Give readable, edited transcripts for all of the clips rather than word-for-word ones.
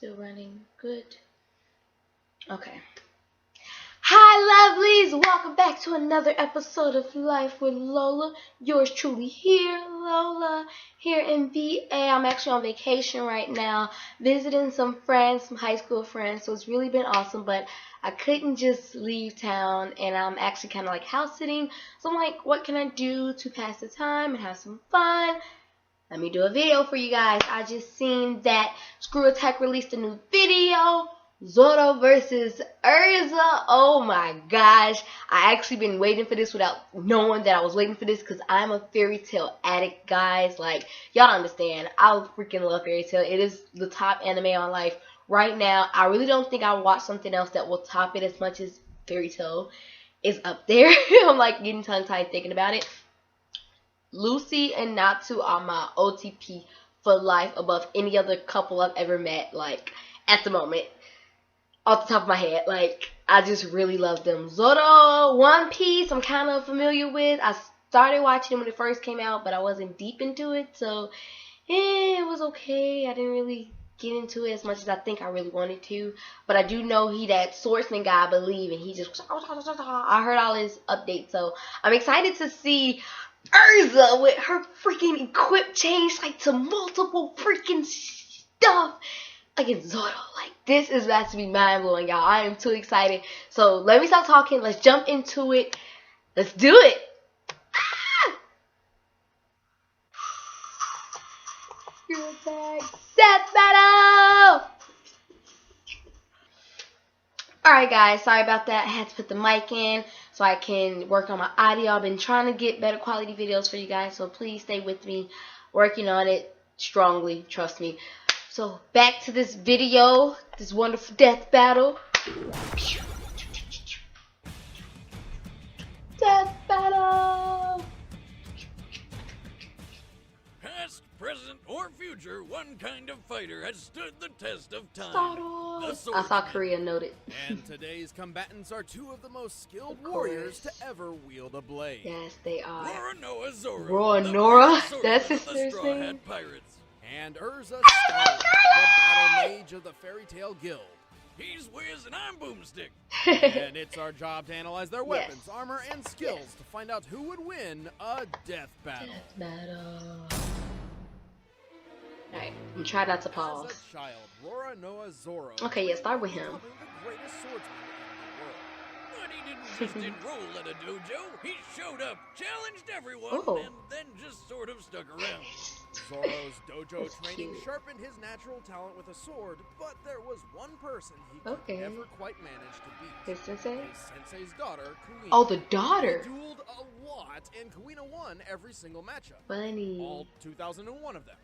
Still running good. Okay. Hi lovelies! Welcome back to another episode of Life with Lola. Yours truly here, Lola, here in VA. I'm actually on vacation right now, visiting some friends, some high school friends, so it's really been awesome, but I couldn't just leave town, and I'm actually kind of like house sitting, so I'm like, what can I do to pass the time and have some fun? Let me do a video for you guys. I just seen that Screw Attack released a new video. Zoro versus Erza. Oh my gosh. I actually been waiting for this without knowing that I was waiting for this because I'm a fairy tale addict, guys. Like, y'all understand. I freaking love fairy tale. It is the top anime on life right now. I really don't think I'll watch something else that will top it as much as fairy tale is up there. I'm like getting tongue-tied thinking about it. Lucy and Natsu are my OTP for life above any other couple I've ever met, like, at the moment. Off the top of my head, like, I just really love them. Zoro, One Piece, I'm kind of familiar with. I started watching it when it first came out, but I wasn't deep into it, so it was okay. I didn't really get into it as much as I think I really wanted to, but I do know he that swordsman guy, I believe, and he just, I heard all his updates, so I'm excited to see Erza with her freaking equip change like to multiple freaking stuff against Zoro. Like, this is about to be mind blowing, y'all. I am too excited. So let me stop talking. Let's jump into it. Let's do it. Screw Attack Death Battle. Alright guys, sorry about that. I had to put the mic in so I can work on my audio. I've been trying to get better quality videos for you guys, so please stay with me. Working on it strongly, trust me. So back to this video, this wonderful death battle. Death battle! Past, present, or future, one kind of fighter has stood the test of time. I saw Korea noted. And today's combatants are two of the most skilled warriors to ever wield a blade. Yes, they are. Roronoa Zoro. Roronoa? That's his name. Pirates. And Erza, Scarlet, the battle mage of the Fairy Tale Guild. He's Wiz and I'm Boomstick. And it's our job to analyze their weapons, Yes. armor, and skills to find out who would win a death battle. Death battle. Alright, I'm trying not to pause. As a child, Roronoa Zoro. Okay, yeah, start with him. The greatest swordsman in the world. But he didn't just enroll at a dojo. He showed up, challenged everyone, Ooh. and then just sort of stuck around. Zoro's dojo That's training cute. sharpened his natural talent with a sword, but there was one person he could Okay. never quite manage to beat. His sensei? His sensei's daughter, Kuina. Oh, the daughter. They dueled a lot, and Kuina won every single matchup. Funny. All 2,001 of them.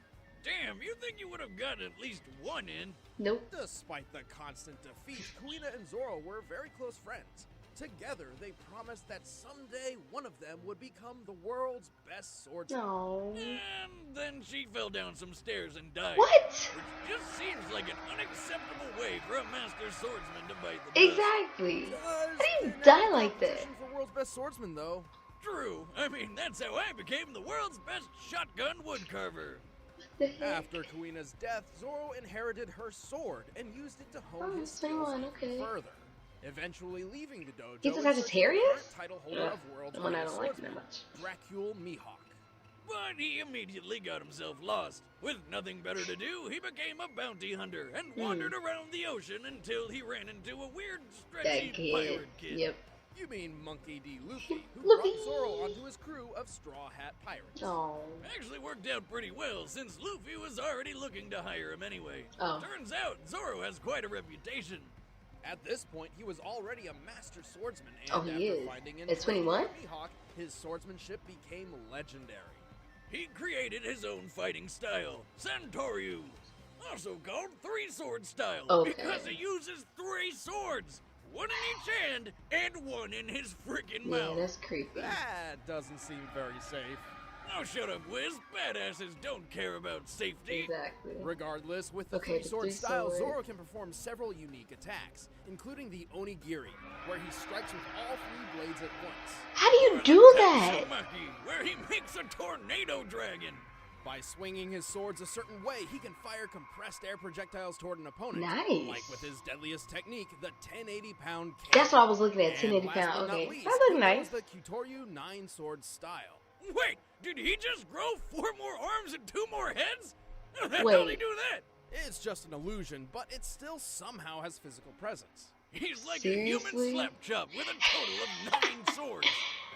Damn, you think you would have gotten at least one in? Nope. Despite the constant defeat, Kuina and Zoro were very close friends. Together, they promised that someday one of them would become the world's best swordsman. No. And then she fell down some stairs and died. What? Which just seems like an unacceptable way for a master swordsman to bite the dust. Exactly. How do you There's die no like that? competition for world's best swordsman, though. True. I mean, that's how I became the world's best shotgun woodcarver. The heck? After Kuina's death, Zoro inherited her sword and used it to hone Oh, his same skills one, even okay. further. Eventually leaving the dojo. He's a in search of the Sagittarius? current title holder of world's The one I greatest don't like swordsman, that much. Dracule Mihawk. But he immediately got himself lost. With nothing better to do, he became a bounty hunter and wandered around the ocean until he ran into a weird, stretchy That kid. pirate kid. Yep. You mean Monkey D. Luffy, who Luffy. brought Zoro onto his crew of Straw Hat Pirates. Oh. Actually worked out pretty well, since Luffy was already looking to hire him anyway. Oh. Turns out, Zoro has quite a reputation. At this point, he was already a master swordsman, and Oh, he after is. finding and At 21? training Mihawk, his swordsmanship became legendary. He created his own fighting style, Santoryu, also called three-sword style, Okay. because he uses three swords, one in each hand and one in his freaking Yeah, mouth. that's creepy. That doesn't seem very safe. Oh, shut up, Wiz. Badasses don't care about safety. Exactly. Regardless, with the Okay, the three-sword style, three-sword. Zoro can perform several unique attacks, including the Onigiri, where he strikes with all three blades at once. How do you Or do the that? Tatsumaki, where he makes a tornado dragon. By swinging his swords a certain way, he can fire compressed air projectiles toward an opponent. Nice. Like with his deadliest technique, the 1080-pound cannon. That's what I was looking at, And 1080 last pound. but not Okay, least, that look he nice. knows the Kitoryu 9-sword style. Wait, did he just grow 4 more arms and 2 more heads? How the Wait. hell did he do that? It's just an illusion, but it still somehow has physical presence. He's like a Seriously? human slap chop with a total of 9 swords.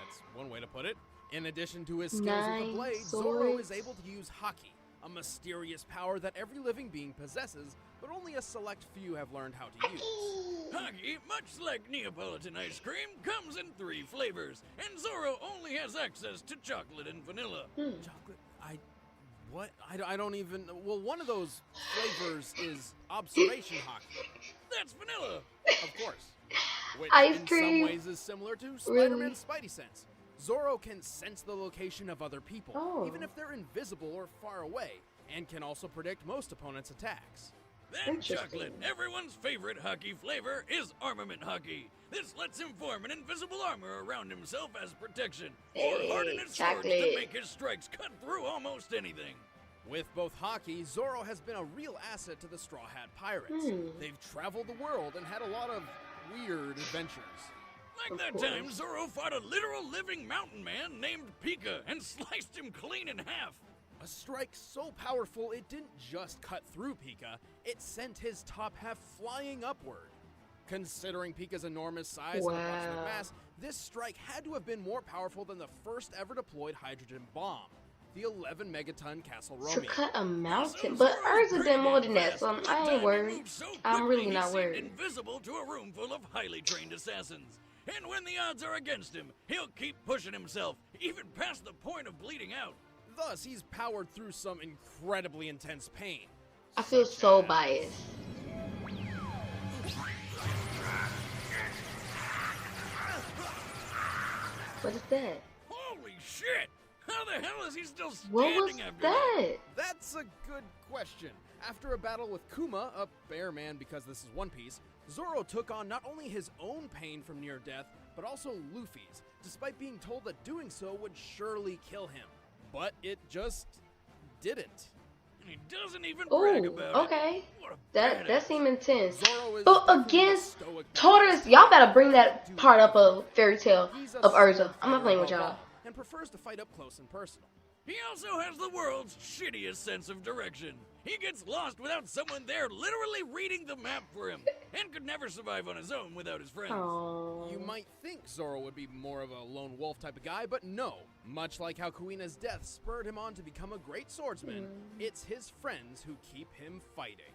That's one way to put it. In addition to his skills with 9 the blade, Zoro swords? is able to use Haki, a mysterious power that every living being possesses, but only a select few have learned how to use. Haki, much like Neapolitan ice cream, comes in 3 flavors, and Zoro only has access to chocolate and vanilla. Chocolate? I don't even... Well, one of those flavors is observation Haki. That's vanilla. Of course. Which Ice in cream? some ways is similar to Really? Spider-Man's Spidey sense. Zoro can sense the location of other people, Oh. even if they're invisible or far away, and can also predict most opponents' attacks. Then Interesting. chocolate, everyone's favorite Haki flavor, is armament Haki. This lets him form an invisible armor around himself as protection, or Hey, harden his swords to chocolate. make his strikes cut through almost anything. With both Haki, Zoro has been a real asset to the Straw Hat Pirates. They've traveled the world and had a lot of weird adventures. Like Of that course. time Zoro fought a literal living mountain man named Pika and sliced him clean in half. A strike so powerful it didn't just cut through Pika, it sent his top half flying upward. Considering Pika's enormous size and approximate Wow. mass, this strike had to have been more powerful than the first ever deployed hydrogen bomb, the 11 megaton Castle To Romeo. cut a mountain, So but Zoro's Erza did pretty more than that, fast. so One I time ain't he worried. moved so I'm quickly really not he seemed worried. invisible to a room full of highly trained assassins. And when the odds are against him, he'll keep pushing himself, even past the point of bleeding out. Thus, he's powered through some incredibly intense pain. I feel so biased. What is that? Holy shit! How the hell is he still What was standing after that? That's a good question. After a battle with Kuma, a bear man because this is One Piece, Zoro took on not only his own pain from near death, but also Luffy's, despite being told that doing so would surely kill him. But it just didn't. And he doesn't even brag Oh, about okay. it. What a That badass. seemed intense. Zoro is But definitely against a stoic Tortoise, man. y'all better bring that part up of Fairy Tale He's a of Erza. sword I'm not fighter playing with above y'all. all, and prefers to fight up close and personal. He also has the world's shittiest sense of direction. He gets lost without someone there literally reading the map for him, and could never survive on his own without his friends. Oh. You might think Zoro would be more of a lone wolf type of guy, but no. Much like how Kuina's death spurred him on to become a great swordsman, it's his friends who keep him fighting.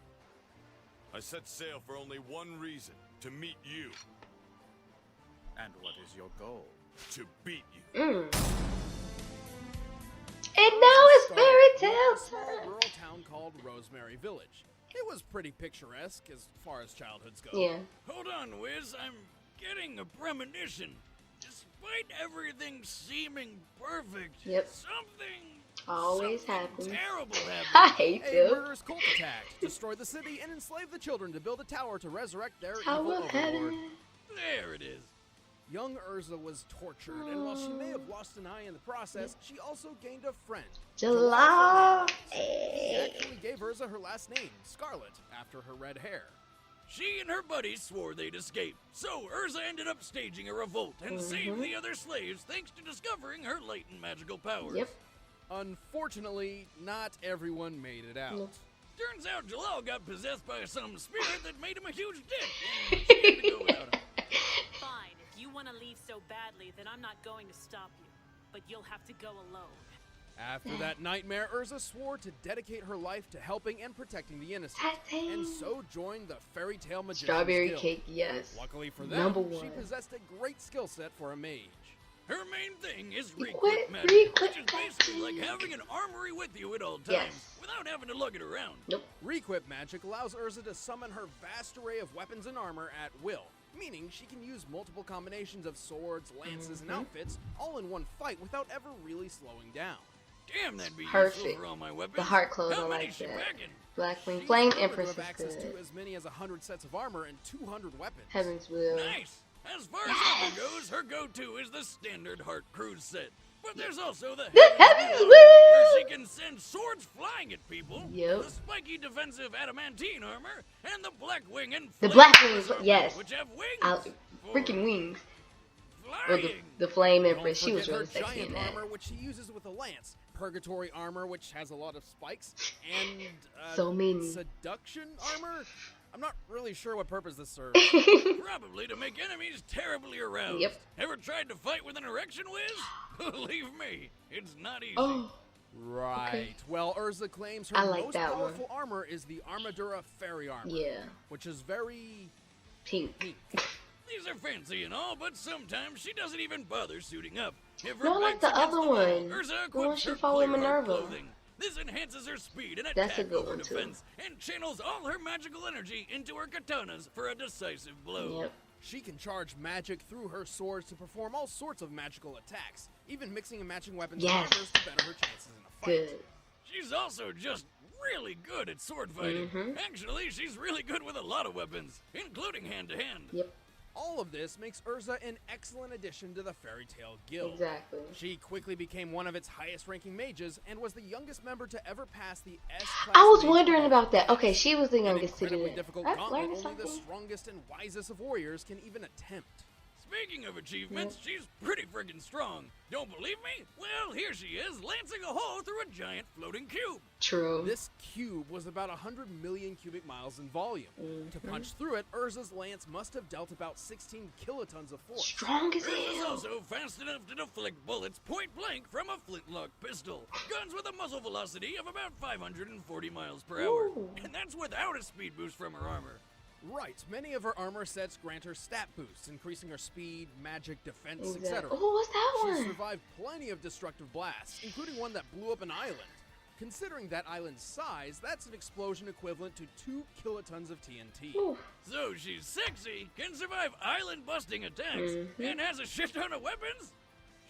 I set sail for only one reason, to meet you. And what is your goal? To beat you. And now it's Started Fairy in Tale a small time. rural town called Rosemary Village. It was pretty picturesque as far as childhoods go. Yeah. Hold on, Wiz. I'm getting a premonition. Despite everything seeming perfect, Yep. Always something happens. terrible I happened. hate A them. murderous cult attacked, destroyed the city, and enslaved the children to build a tower to resurrect their How evil will overlord. heaven? There it is. Young Erza was tortured, and while she may have lost an eye in the process, she also gained a friend. July. He actually gave Erza her last name, Scarlet, after her red hair. She and her buddies swore they'd escape, so Erza ended up staging a revolt and saved the other slaves thanks to discovering her latent magical powers. Yep. Unfortunately, not everyone made it out. No. Turns out Jalal got possessed by some spirit that made him a huge dick, and she had to go without him. Fine, if you want to leave so badly, then I'm not going to stop you. But you'll have to go alone. After that nightmare, Erza swore to dedicate her life to helping and protecting the innocent, Tatting. and so joined the Fairy Tale Magician's Strawberry Guild. cake, yes. Luckily for them, Number she one. possessed a great skill set for a mage. Her main thing is Requip- requip magic, requip which is basically like magic. having an armory with you at all times, Yes. without having to lug it around. Nope. Requip magic allows Erza to summon her vast array of weapons and armor at will, meaning she can use multiple combinations of swords, lances, and outfits all in one fight without ever really slowing down. Damn, that'd be Perfect. useful for all my weapons. The heart clothes, How I many like she that. packing? Blackwing She's Flame rumored to Empress have is access good. to as many as 100 sets of armor and 200 weapons. Heaven's Will. Nice. As far as armor goes, her go-to is the standard Heart Cruise set. But there's also the The Heavens Heavens Below, Wheel! where she can send swords flying at people, Yep. the spiky defensive adamantine armor, and the black wing and The flame black Empress wings, armor, yes. which have wings. For Freaking wings. Or flying. the flame Don't empress. She was forget really her sexy in giant that. armor, which she uses with a lance, purgatory armor, which has a lot of spikes, and So many. seduction armor. I'm not really sure what purpose this serves. Probably to make enemies terribly aroused. Yep. Ever tried to fight with an erection whiz? Believe me, it's not easy. Oh, Right. Okay. Well, Erza claims her I like most that one. powerful armor is the Armadura Fairy armor, yeah. which is very Pink. pink. These are fancy and all, but sometimes she doesn't even bother suiting up. If her No, I like back's the against other wall, one. Erza The one equips she her fought with clear heart Minerva. clothing. This enhances her speed and That's a attack good over one, too. defense, and channels all her magical energy into her katanas for a decisive blow. Yep. She can charge magic through her swords to perform all sorts of magical attacks, even mixing and matching weapons Yes. and armors to better her chances in a fight. Good. She's also just really good at sword fighting. Mhm. Actually, she's really good with a lot of weapons, including hand-to-hand. Yep. All of this makes Erza an excellent addition to the Fairy Tale Guild. Exactly. She quickly became one of its highest-ranking mages and was the youngest member to ever pass the S-class. I was mage wondering promotion about that. test. Okay, she was the An youngest to do incredibly that. difficult I gauntlet learned only the something. strongest and wisest of warriors can even attempt. Speaking of achievements, she's pretty friggin' strong. Don't believe me? Well, here she is, lancing a hole through a giant floating cube. True. This cube was about 100 million cubic miles in volume. To punch through it, Erza's lance must have dealt about 16 kilotons of force. Strong as Erza's hell. also fast enough to deflect bullets point blank from a flintlock pistol. Guns with a muzzle velocity of about 540 miles per hour. Ooh. And that's without a speed boost from her armor. Right, many of her armor sets grant her stat boosts, increasing her speed, magic, defense, Exactly. etc. Oh, what's that She's one? survived plenty of destructive blasts, including one that blew up an island. Considering that island's size, that's an explosion equivalent to 2 kilotons of TNT. Ooh. So she's sexy, can survive island-busting attacks, Mm-hmm. and has a shit ton of weapons?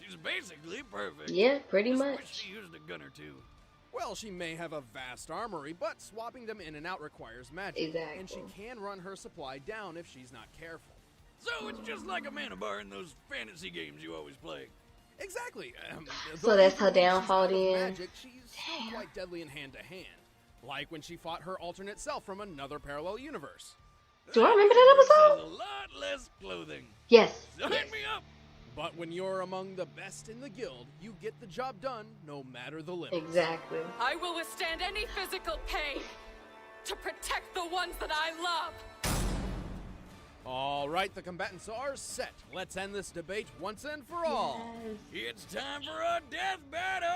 She's basically perfect. Yeah, pretty Just much. wish she used a gun or two. Well, she may have a vast armory, but swapping them in and out requires magic. And she Exactly. can run her supply down if she's not careful. So it's just like a mana bar in those fantasy games you always play. Exactly. So though that's even her when she's downfall out of then? Magic, she's still quite deadly in hand-to-hand. Like when she fought her alternate self from another parallel universe. Do I remember that Has episode? a lot less clothing. Yes. Sign Yes. me up! But when you're among the best in the guild, you get the job done no matter the limits. Exactly. I will withstand any physical pain to protect the ones that I love. All right, the combatants are set. Let's end this debate once and for all. It's time for a death battle!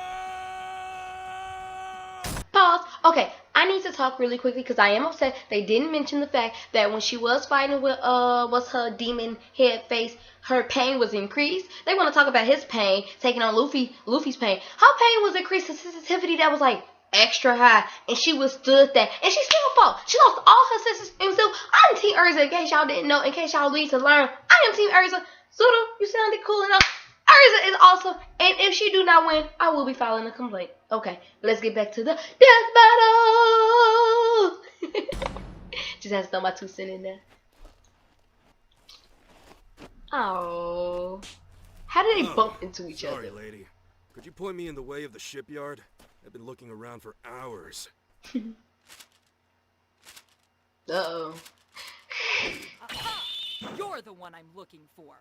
Pause. Okay, I need to talk really quickly because I am upset they didn't mention the fact that when she was fighting with what's her demon head face, her pain was increased. They want to talk about his pain taking on Luffy's pain. Her pain was increased to sensitivity that was like extra high, and she withstood that, and she still fought. She lost all her senses, and still, I'm Team Erza. In case y'all didn't know, in case y'all need to learn, I am Team Erza. Zoro, you sounded cool enough. Erza is awesome, and if she do not win, I will be filing a complaint. Okay, let's get back to the death battle. Just has to throw my 2 cents in there. Oh, how did they bump into each Sorry, other? lady. Could you point me in the way of the shipyard? I've been looking around for hours. Uh-oh. You're the one I'm looking for.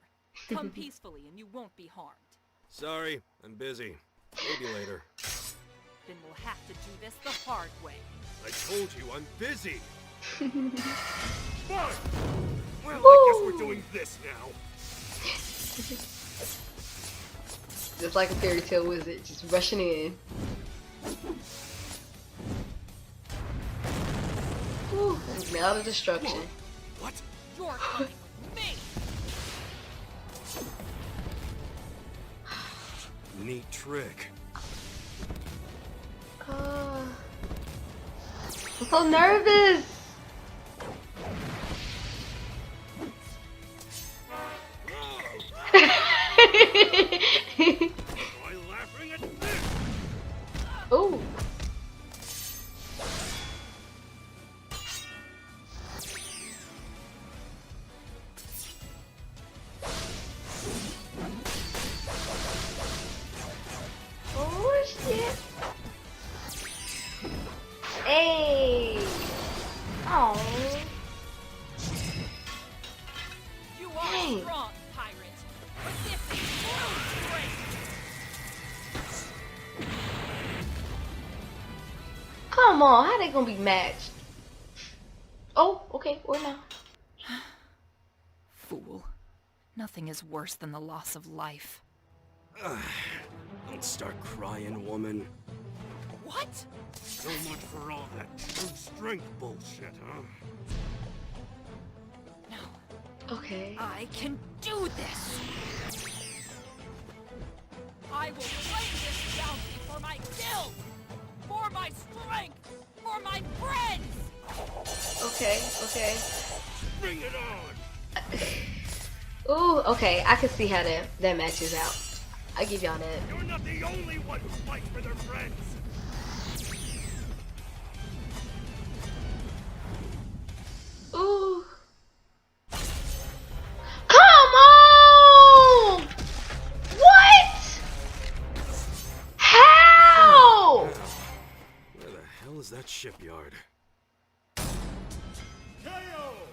Come peacefully and you won't be harmed. Sorry, I'm busy. Maybe later. Then we'll have to do this the hard way. I told you I'm busy. Fine. Well, Woo. I guess we're doing this now. Just like a fairy tale wizard, just rushing in. Whew, now the destruction. What? You're coming with me! Neat trick. I'm so nervous. Why laughing at this? Oh. on, how they gonna be matched? Oh, okay, or not. Fool. Nothing is worse than the loss of life. Don't start crying, woman. What? So much for all that brute strength bullshit, huh? No. Okay. I can do this! I will claim this bounty for my guild! For my strength! For my friends! Okay, okay. Bring it on! Ooh, okay, I can see how that matches out. I give y'all that. You're not the only one who fights for their friends! Ooh. Come on! What? How? Where the hell is that shipyard?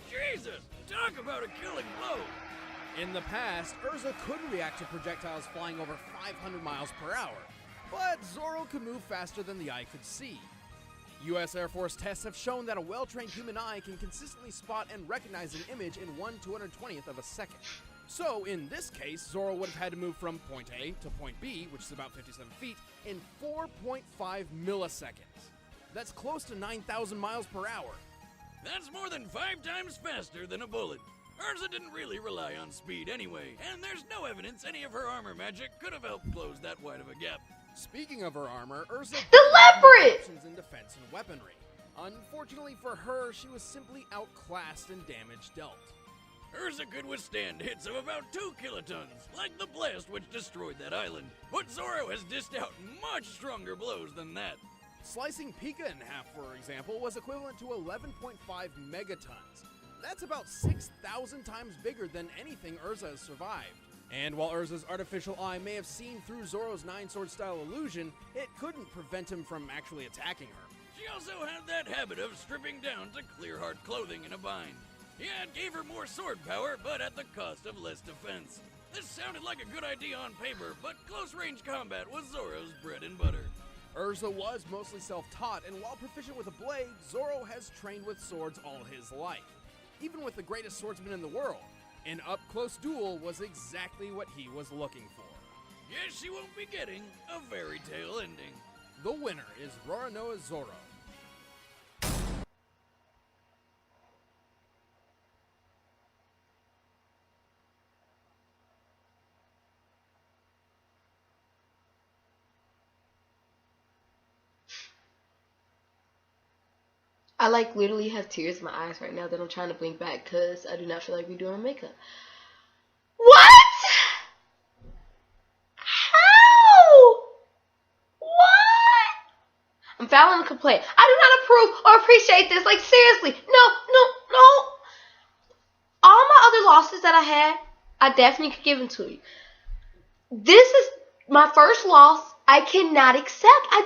Jesus! Talk about a killing blow! In the past, Erza could react to projectiles flying over 500 miles per hour, but Zoro could move faster than the eye could see. U.S. Air Force tests have shown that a well-trained human eye can consistently spot and recognize an image in 1/220th of a second. So, in this case, Zoro would have had to move from point A to point B, which is about 57 feet, in 4.5 milliseconds. That's close to 9,000 miles per hour. That's more than 5 times faster than a bullet. Erza didn't really rely on speed anyway, and there's no evidence any of her armor magic could have helped close that wide of a gap. Speaking of her armor, Erza The had more leopard! options in defense and weaponry. Unfortunately for her, she was simply outclassed in damage dealt. Erza could withstand hits of about 2 kilotons, like the blast which destroyed that island. But Zoro has dished out much stronger blows than that. Slicing Pika in half, for example, was equivalent to 11.5 megatons. That's about 6,000 times bigger than anything Erza has survived. And while Erza's artificial eye may have seen through Zoro's 9-sword style illusion, it couldn't prevent him from actually attacking her. She also had that habit of stripping down to clear hard clothing in a bind. Yeah, it gave her more sword power, but at the cost of less defense. This sounded like a good idea on paper, but close-range combat was Zoro's bread and butter. Erza was mostly self-taught, and while proficient with a blade, Zoro has trained with swords all his life. Even with the greatest swordsman in the world, an up-close duel was exactly what he was looking for. Yes, she won't be getting a fairy tale ending. The winner is Roronoa Zoro. I like literally have tears in my eyes right now that I'm trying to blink back because I do not feel like redoing my makeup. What? How? What? I'm filing a complaint. I do not approve or appreciate this. Like, seriously. No. All my other losses that I had, I definitely could give them to you. This is my first loss I cannot accept. I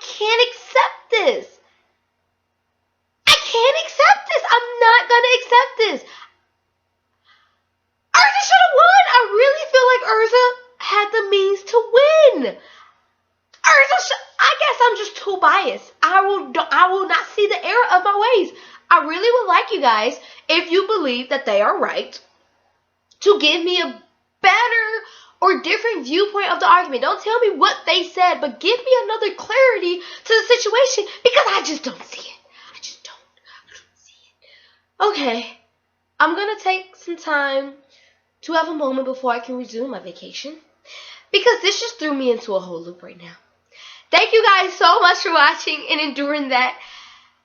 can't accept this. I can't accept this. I'm not going to accept this. Erza should have won. I really feel like Erza had the means to win. I guess I'm just too biased. I will not see the error of my ways. I really would like you guys, if you believe that they are right, to give me a better or different viewpoint of the argument. Don't tell me what they said, but give me another clarity to the situation because I just don't see it. I don't see it. Okay, I'm going to take some time to have a moment before I can resume my vacation because this just threw me into a whole loop right now. Thank you guys so much for watching and enduring that.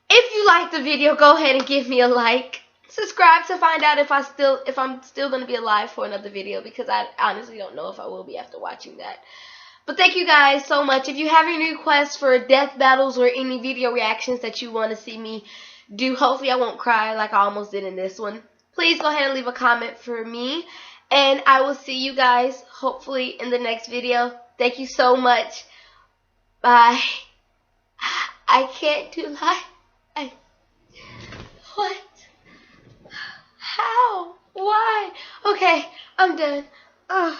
If you liked the video, go ahead and give me a like. Subscribe to find out if I'm still going to be alive for another video because I honestly don't know if I will be after watching that. But thank you guys so much. If you have any requests for death battles or any video reactions that you want to see me do, hopefully I won't cry like I almost did in this one, please go ahead and leave a comment for me. And I will see you guys hopefully in the next video. Thank you so much. Bye. I can't do live. What? How? Why? Okay, I'm done. Ugh.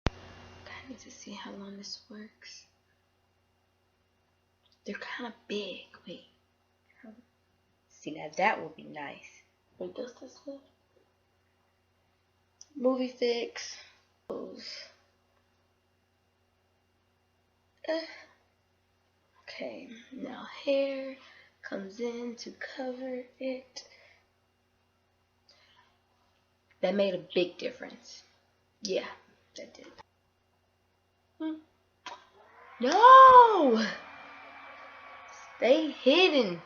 Okay. I need to see how long this works. They're kind of big. Wait. See, now that would be nice. Wait, does this look? Movie fix. Okay, now hair comes in to cover it. That made a big difference. Yeah, that did. No! Stay hidden.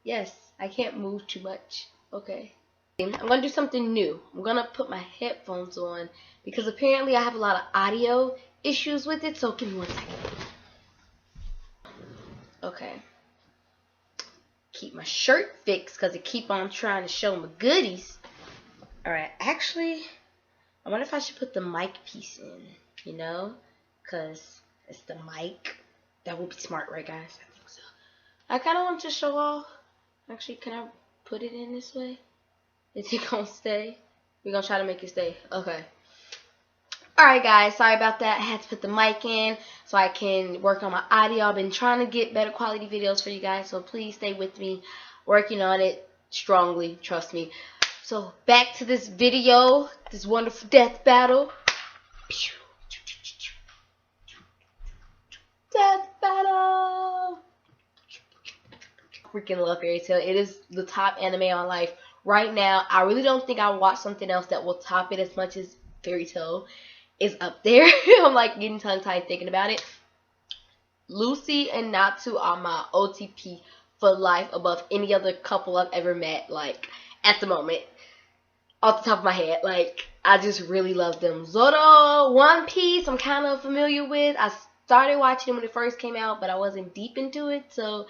Yes, I can't move too much. Okay. I'm gonna do something new. I'm gonna put my headphones on because apparently I have a lot of audio issues with it, so give me 1 second. Okay. Keep my shirt fixed because it keep on trying to show my goodies. Alright, actually, I wonder if I should put the mic piece in, you know? Because it's the mic. That would be smart, right, guys? I think so. I kind of want to show off. Actually, can I put it in this way? Is it going to stay? We're going to try to make it stay. Okay. Alright, guys. Sorry about that. I had to put the mic in so I can work on my audio. I've been trying to get better quality videos for you guys, so please stay with me. Working on it strongly. Trust me. So, back to this video. This wonderful death battle. Death battle! Freaking love Fairy Tail. It is the top anime on life right now. I really don't think I'll watch something else that will top it as much as Fairy Tail is up there. I'm like getting tongue-tied thinking about it. Lucy and Natsu are my OTP for life above any other couple I've ever met, like, at the moment. Off the top of my head, like, I just really love them. Zoro, One Piece, I'm kind of familiar with. I started watching it when it first came out, but I wasn't deep into it, so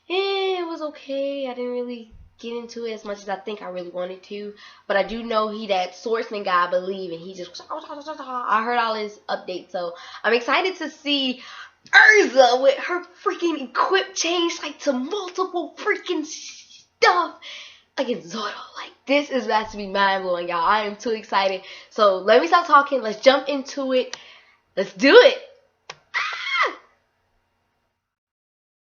it was okay. I didn't really get into it as much as I think I really wanted to, but I do know he that swordsman guy, I believe, and he just, I heard all his updates, so I'm excited to see Erza with her freaking equip change, like, to multiple freaking stuff. Like in Zoro, like, this is about to be mind-blowing, y'all. I am too excited. So let me stop talking. Let's jump into it. Let's do it.